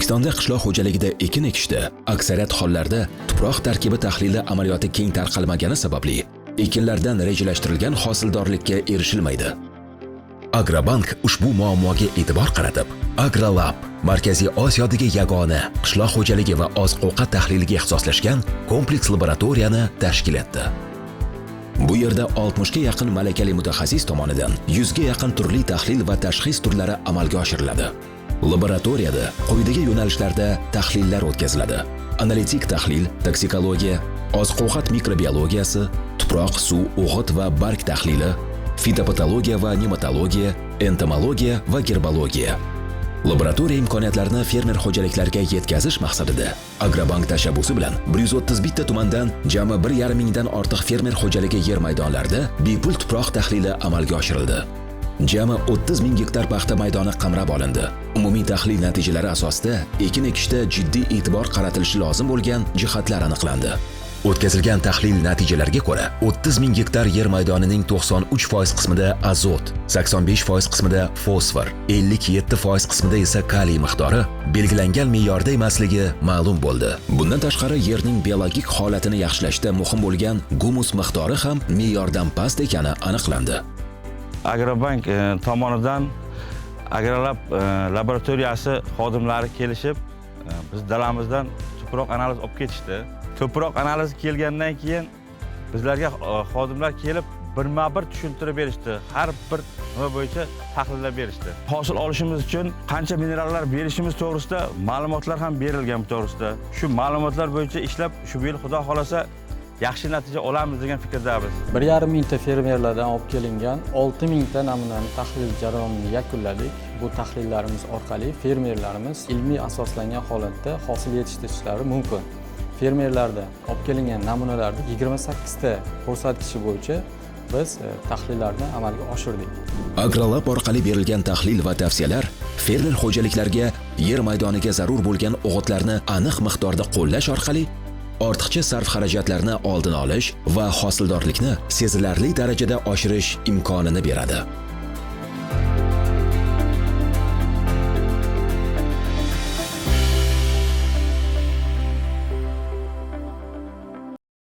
O'zbekistonda qishloq xo'jaligida ekin ekishda aksariyat hollarda tuproq tarkibi tahlili amaliyoti keng tarqalmagani sababli ekinlardan rejalashtirilgan hosildorlikka erishilmaydi. Agrobank ushbu muammoga e'tibor qaratib, AgroLab Markaziy Osiyodagi yagona qishloq xo'jaligi va oziq-ovqat tahliliga ixtisoslashgan kompleks laboratoriyani tashkil etdi. Bu yerda 60 ga yaqin malakali mutaxassis tomonidan 100 ga yaqin turli tahlil va tashxis turlari amalga oshiriladi. Laboratoriyada quyidagi yo'nalishlarda tahlillar o'tkaziladi: analitik tahlil, toksikologiya, oziq-ovqat mikrobiologiyasi, tuproq, suv, o'g'it va barg tahlili, fitopatologiya va nematologiya, entomologiya va gerbologiya. Laboratoriya imkoniyatlarini fermer xo'jaliklariga yetkazish maqsadida Agrobank tashabbusi bilan 131 ta tumandan jami 1,5 mingdan ortiq fermer xo'jaligi yer maydonlarida bepul tuproq tahlili amalga oshirildi. Jami 30 ming gektar paxta maydoni qamrab olindi. Umumiy tahlil natijalari asosida ekin ekishda jiddiy e'tibor qaratilishi lozim bo'lgan jihatlar aniqlandi. O'tkazilgan tahlil natijalariga ko'ra, 30 ming gektar yer maydonining 93% qismida azot, 85% qismida fosfor, 57% qismida esa kaliy miqdori belgilangan me'yorda emasligi ma'lum bo'ldi. Bundan tashqari, yerning biologik holatini yaxshilashda muhim bo'lgan gumus miqdori ham me'yordan past ekani aniqlandi. Agrobank tomonidan AgroLab laboratoriyasi xodimlari kelishib, biz dalamizdan tuproq analiz olib ketishdi. Tuproq analizi kelgandan keyin bizlarga xodimlar kelib birma-bir tushuntirib berishdi. Har bir nima bo'yicha tahlillar berishdi. Hosil olishimiz uchun qancha minerallar berishimiz to'g'risida ma'lumotlar ham berilgan bu to'g'risida. Shu ma'lumotlar bo'yicha ishlab, shu yil Xudo xolasa yaxshi natija olamiz degan fikrdamiz. 1,5 mingta fermerlardan olib kelingan 6 mingta namunani tahlil jarayonini yakunladik. Bu tahlillarimiz orqali fermerlarimiz ilmiy asoslangan holatda hosil yetishtirishlari mumkin. Fermerlarda olib kelingan namunalarning 28 ta ko'rsatkichi bo'yicha biz tahlillarni amalga oshirdik. AgroLab orqali berilgan tahlil va tavsiyalar fermer xo'jaliklariga yer maydoniga zarur bo'lgan o'g'itlarni aniq miqdorda qo'llash orqali ortiqcha sarf xarajatlarni oldini olish va hosildorlikni sezilarli darajada oshirish imkonini beradi.